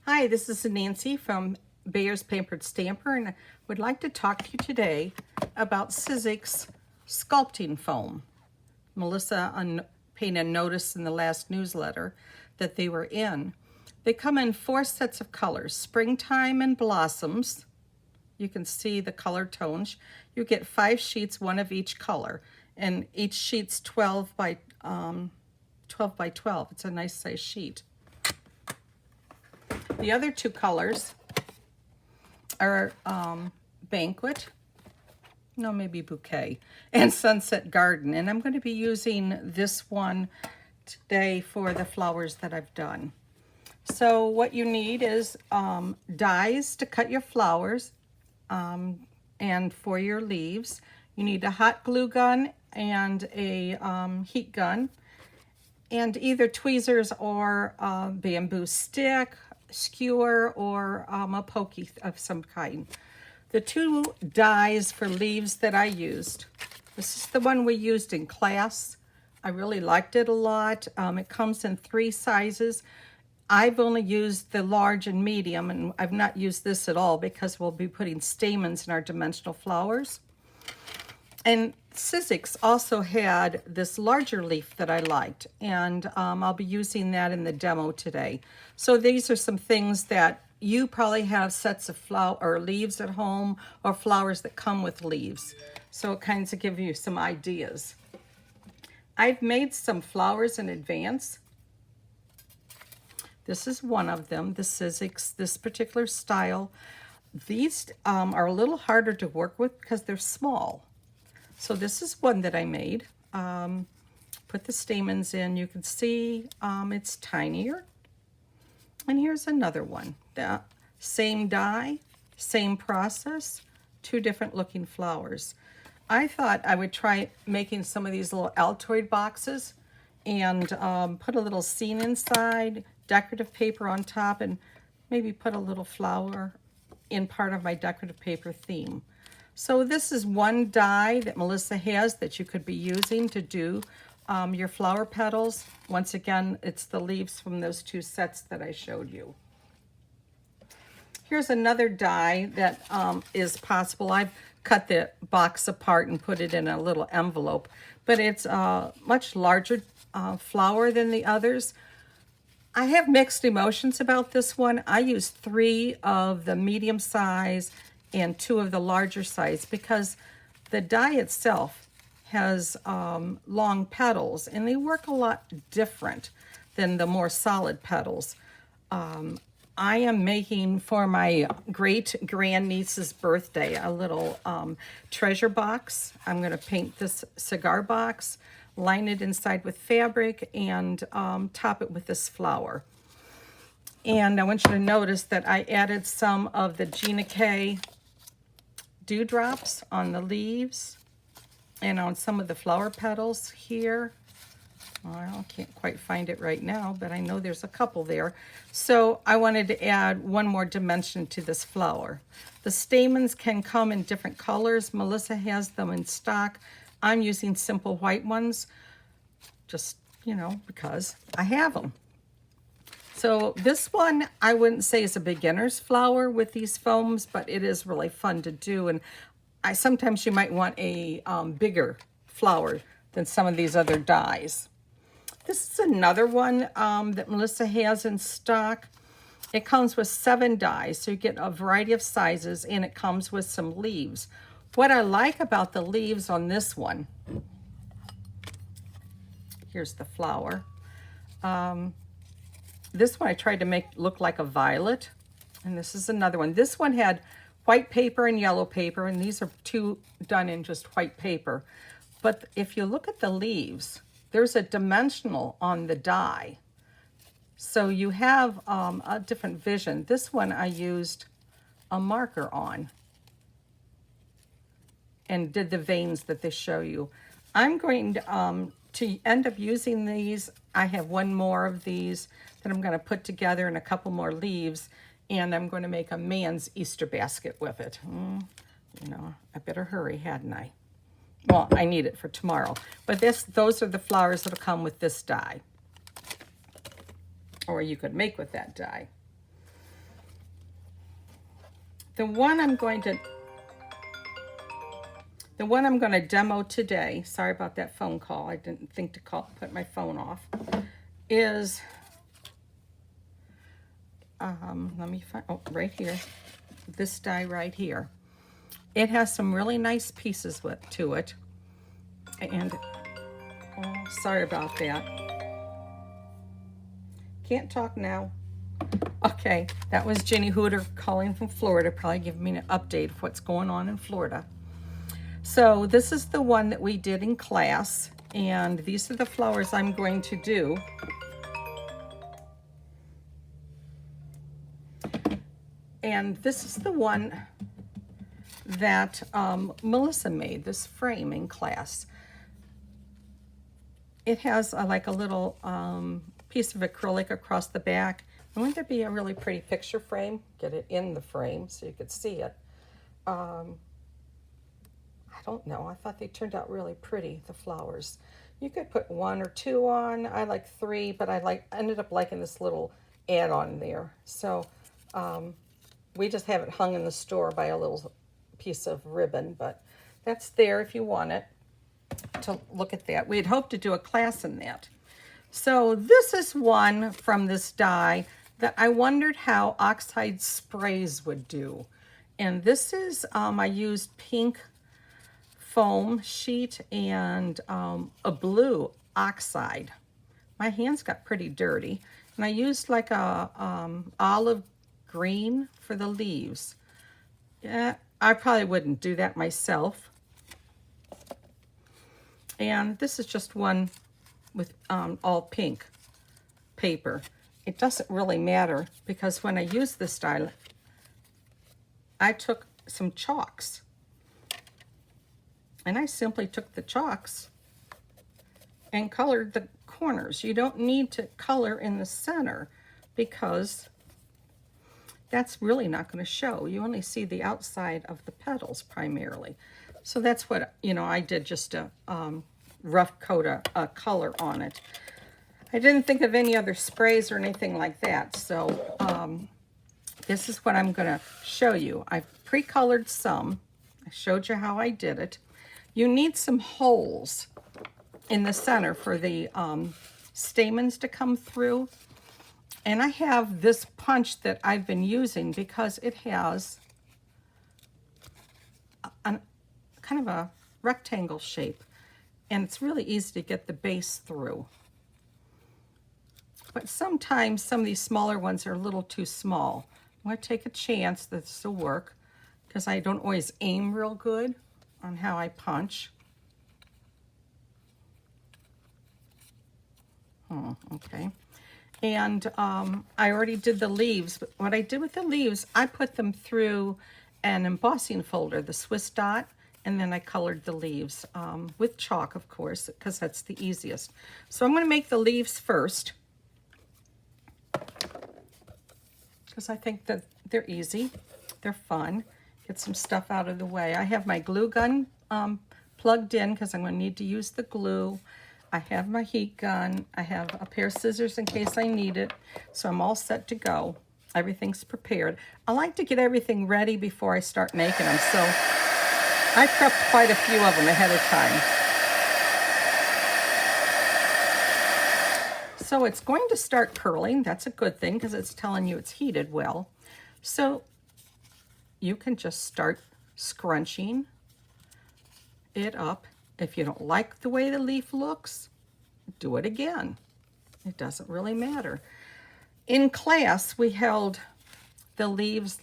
Hi, this is Nancy from Bayer's Pampered Stamper, and I would like to talk to you today about Sizzix Sculpting Foam. Melissa painted a notice in the last newsletter that they were in. They come in 4 sets of colors, springtime and blossoms. You can see the color tones. You get 5 sheets, one of each color, and each sheet's 12 by 12. It's a nice size sheet. The other 2 colors are Banquet, no, maybe Bouquet, and Sunset Garden. And I'm going to be using this one today for the flowers that I've done. So what you need is dies to cut your flowers, and for your leaves. You need a hot glue gun and a heat gun, and either tweezers or a bamboo stick, skewer, or a pokey of some kind. The 2 dies for leaves that I used. This is the one we used in class. I really liked it a lot. It comes in 3 sizes. I've only used the large and medium, and I've not used this at all because we'll be putting stamens in our dimensional flowers. And Sizzix also had this larger leaf that I liked, and I'll be using that in the demo today. So these are some things that you probably have sets of flower or leaves at home, or flowers that come with leaves. So it kind of gives you some ideas. I've made some flowers in advance. This is one of them, the Sizzix, this particular style. These are a little harder to work with because they're small. So this is one that I made. Put the stamens in. You can see it's tinier. And here's another one. The same die, same process, 2 different looking flowers. I thought I would try making some of these little Altoid boxes and put a little scene inside, decorative paper on top, and maybe put a little flower in part of my decorative paper theme. So this is one die that Melissa has that you could be using to do your flower petals. Once again, it's the leaves from those 2 sets that I showed you. Here's another die that is possible. I've cut the box apart and put it in a little envelope, but it's a much larger flower than the others. I have mixed emotions about this one. I used 3 of the medium size and 2 of the larger size because the die itself has long petals, and they work a lot different than the more solid petals. I am making for my great-grandniece's birthday a little treasure box. I'm going to paint this cigar box, line it inside with fabric, and top it with this flower. And I want you to notice that I added some of the Gina K dewdrops on the leaves and on some of the flower petals here. Well, I can't quite find it right now, but I know there's a couple there. So I wanted to add one more dimension to this flower. The stamens can come in different colors. Melissa has them in stock. I'm using simple white ones, just, because I have them. So this one, I wouldn't say is a beginner's flower with these foams, but it is really fun to do. And sometimes you might want a bigger flower than some of these other dies. This is another one that Melissa has in stock. It comes with 7 dies, so you get a variety of sizes, and it comes with some leaves. What I like about the leaves on this one, here's the flower. This one I tried to make look like a violet, and this is another one. This one had white paper and yellow paper, and these are 2 done in just white paper. But if you look at the leaves, there's a dimensional on the die. So you have a different vision. This one I used a marker on and did the veins that they show you. I'm going to end up using these. I have one more of these that I'm going to put together and a couple more leaves, and I'm going to make a man's Easter basket with it. I better hurry, hadn't I? Well, I need it for tomorrow. But those are the flowers that'll come with this die. Or you could make with that die. The one I'm going to demo today, sorry about that phone call, I didn't think to put my phone off, is, let me find, oh, right here, this die right here. It has some really nice pieces to it, and, oh, sorry about that. Can't talk now. Okay, that was Jenny Hooter calling from Florida, probably giving me an update of what's going on in Florida. So this is the one that we did in class, and these are the flowers I'm going to do. And this is the one that Melissa made, this frame in class. It has like a little piece of acrylic across the back. And wouldn't that be a really pretty picture frame? Get it in the frame so you could see it. I don't know. I thought they turned out really pretty, the flowers. You could put 1 or 2 on. I like 3, but I ended up liking this little add-on there. So we just have it hung in the store by a little piece of ribbon, but that's there if you want it to look at that. We had hoped to do a class in that. So this is one from this die that I wondered how oxide sprays would do. And this is, I used pink foam sheet and a blue oxide. My hands got pretty dirty. And I used like a olive green for the leaves. Yeah, I probably wouldn't do that myself. And this is just one with all pink paper. It doesn't really matter because when I use this style, I took some chalks and I simply took the chalks and colored the corners. You don't need to color in the center because that's really not going to show. You only see the outside of the petals primarily. So that's what, you know, I did, just a rough coat of color on it. I didn't think of any other sprays or anything like that. So this is what I'm going to show you. I've pre-colored some. I showed you how I did it. You need some holes in the center for the stamens to come through. And I have this punch that I've been using because it has a kind of a rectangle shape. And it's really easy to get the base through. But sometimes some of these smaller ones are a little too small. I'm going to take a chance that this will work because I don't always aim real good on how I punch. Okay. And I already did the leaves, but what I did with the leaves, I put them through an embossing folder, the Swiss dot, and then I colored the leaves with chalk, of course, because that's the easiest. So I'm going to make the leaves first because I think that they're easy, they're fun. Get some stuff out of the way. I have my glue gun plugged in because I'm going to need to use the glue. I have my heat gun. I have a pair of scissors in case I need it. So I'm all set to go. Everything's prepared. I like to get everything ready before I start making them. So I prepped quite a few of them ahead of time. So it's going to start curling. That's a good thing because it's telling you it's heated well. So you can just start scrunching it up. If you don't like the way the leaf looks, do it again. It doesn't really matter. In class, we held the leaves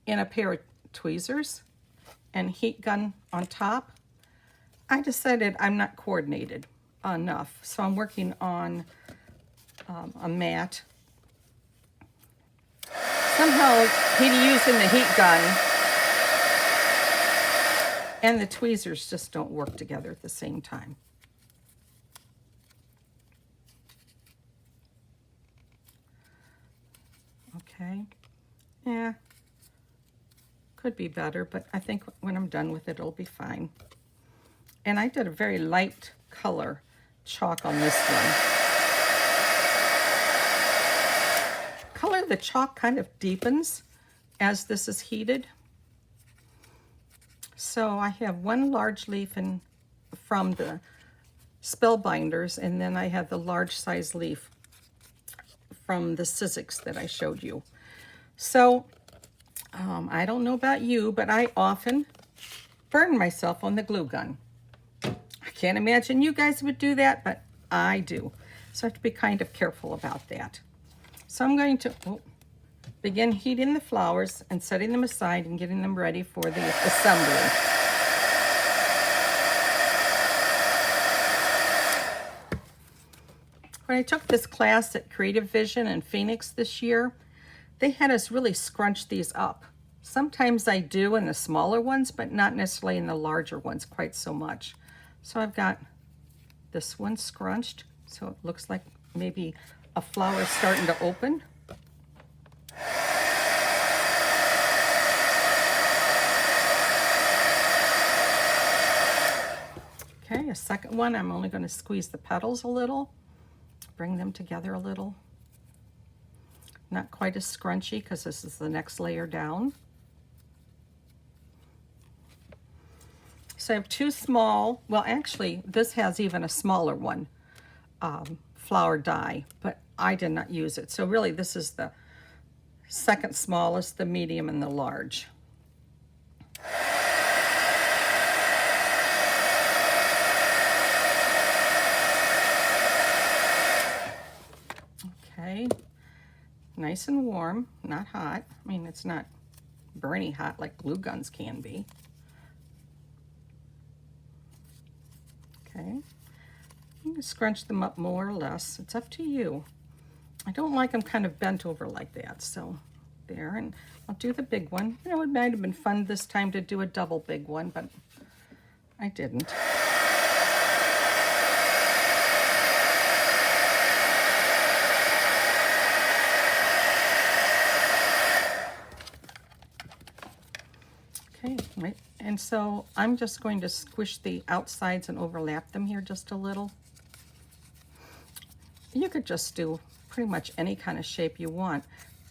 in a pair of tweezers and heat gun on top. I decided I'm not coordinated enough, so I'm working on a mat. Somehow, using the heat gun and the tweezers just don't work together at the same time. Okay, yeah, could be better, but I think when I'm done with it, it'll be fine. And I did a very light color chalk on this one. Color of the chalk kind of deepens as this is heated. So I have one large leaf from the Spellbinders, and then I have the large size leaf from the Sizzix that I showed you. So I don't know about you, but I often burn myself on the glue gun. I can't imagine you guys would do that, but I do. So I have to be kind of careful about that. So I'm going to begin heating the flowers and setting them aside and getting them ready for the assembly. When I took this class at Creative Vision in Phoenix this year, they had us really scrunch these up. Sometimes I do in the smaller ones, but not necessarily in the larger ones quite so much. So I've got this one scrunched, so it looks like maybe a flower starting to open. Okay, a second one, I'm only going to squeeze the petals a little, bring them together a little. Not quite as scrunchy because this is the next layer down. So I have two small, well actually this has even a smaller one, flower die, but I did not use it. So really this is the second smallest, the medium, and the large. Okay, nice and warm, not hot. I mean, it's not burny hot like glue guns can be. Okay, you can scrunch them up more or less. It's up to you. I don't like them kind of bent over like that, so there. And I'll do the big one. You know, it might have been fun this time to do a double big one, but I didn't. Okay, right. And so I'm just going to squish the outsides and overlap them here just a little. You could just do pretty much any kind of shape you want.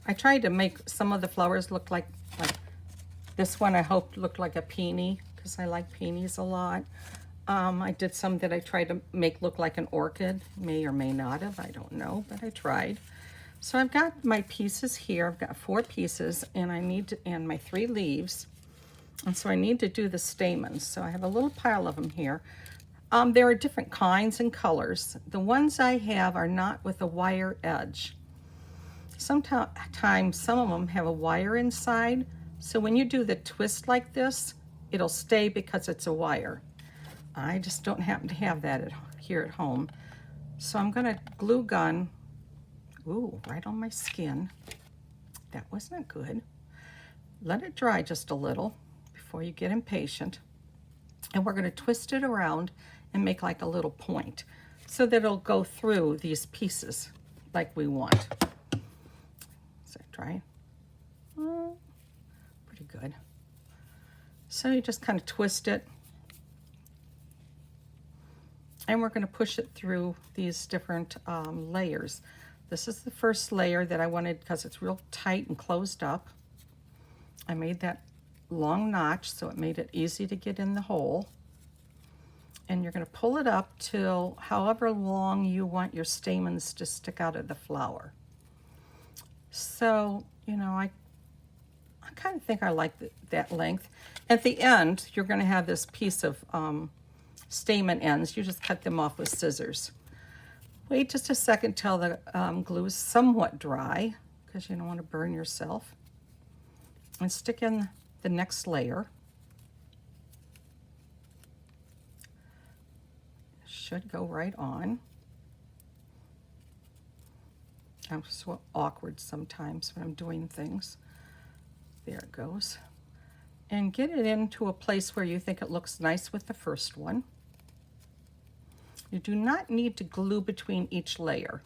I tried to make some of the flowers look like this one I hoped looked like a peony because I like peonies a lot. I did some that I tried to make look like an orchid. May or may not have, I don't know, but I tried. So I've got my pieces here. I've got 4 pieces and I need to, and my 3 leaves. And so I need to do the stamens. So I have a little pile of them here. There are different kinds and colors. The ones I have are not with a wire edge. Sometimes some of them have a wire inside. So when you do the twist like this, it'll stay because it's a wire. I just don't happen to have that here at home. So I'm gonna glue gun, ooh, right on my skin. That wasn't good. Let it dry just a little before you get impatient. And we're gonna twist it around and make like a little point so that it'll go through these pieces like we want. Is that dry? Pretty good. So you just kind of twist it. And we're gonna push it through these different layers. This is the first layer that I wanted because it's real tight and closed up. I made that long notch so it made it easy to get in the hole. And you're going to pull it up till however long you want your stamens to stick out of the flower. So, you know, I kind of think I like that length. At the end, you're going to have this piece of stamen ends. You just cut them off with scissors. Wait just a second till the glue is somewhat dry because you don't want to burn yourself. And stick in the next layer. Should go right on. I'm so awkward sometimes when I'm doing things. There it goes. And get it into a place where you think it looks nice with the first one. You do not need to glue between each layer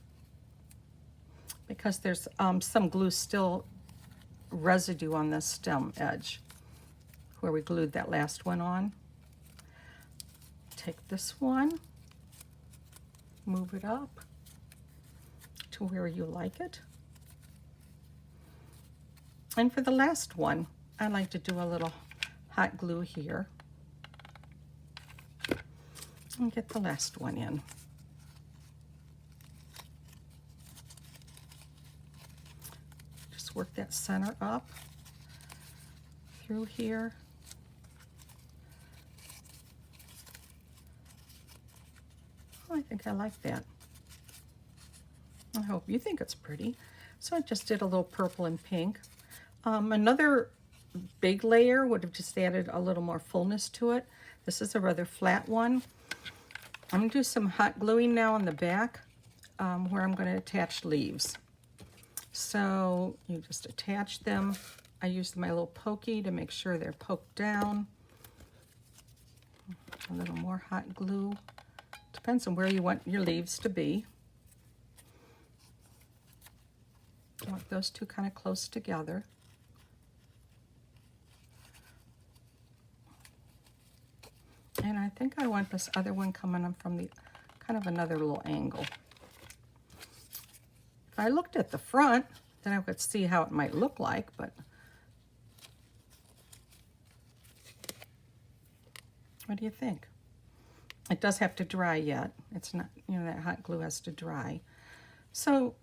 because there's some glue still residue on the stem edge where we glued that last one on. Take this one, move it up to where you like it, And for the last one, I like to do a little hot glue here. And get the last one in. Just work that center up through here. Oh, I think I like that. I hope you think it's pretty. So I just did a little purple and pink. Another big layer would have just added a little more fullness to it. This is a rather flat one. I'm going to do some hot gluing now on the back where I'm going to attach leaves. So you just attach them. I use my little pokey to make sure they're poked down. A little more hot glue. Depends on where you want your leaves to be. I want those two kind of close together. And I think I want this other one coming up from the kind of another little angle. If I looked at the front, then I could see how it might look like, but what do you think? It does have to dry yet. It's not, you know, that hot glue has to dry. So,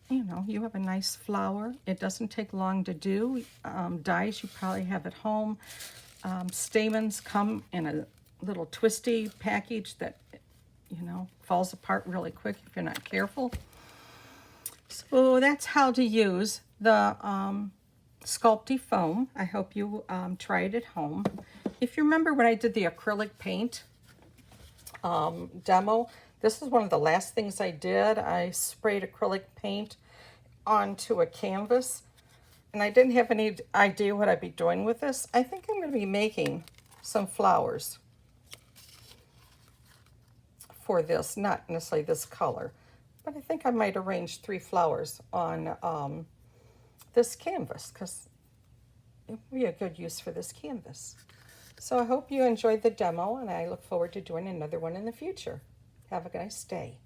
you know, you have a nice flower. It doesn't take long to do. Dies you probably have at home. Stamens come in a little twisty package that, you know, falls apart really quick if you're not careful. So that's how to use the Sculpting Foam. I hope you try it at home. If you remember when I did the acrylic paint demo, this is one of the last things I did. I sprayed acrylic paint onto a canvas, and I didn't have any idea what I'd be doing with this. I think I'm going to be making some flowers for this, not necessarily this color, but I think I might arrange 3 flowers on this canvas because it would be a good use for this canvas. So I hope you enjoyed the demo, and I look forward to doing another one in the future. Have a nice day.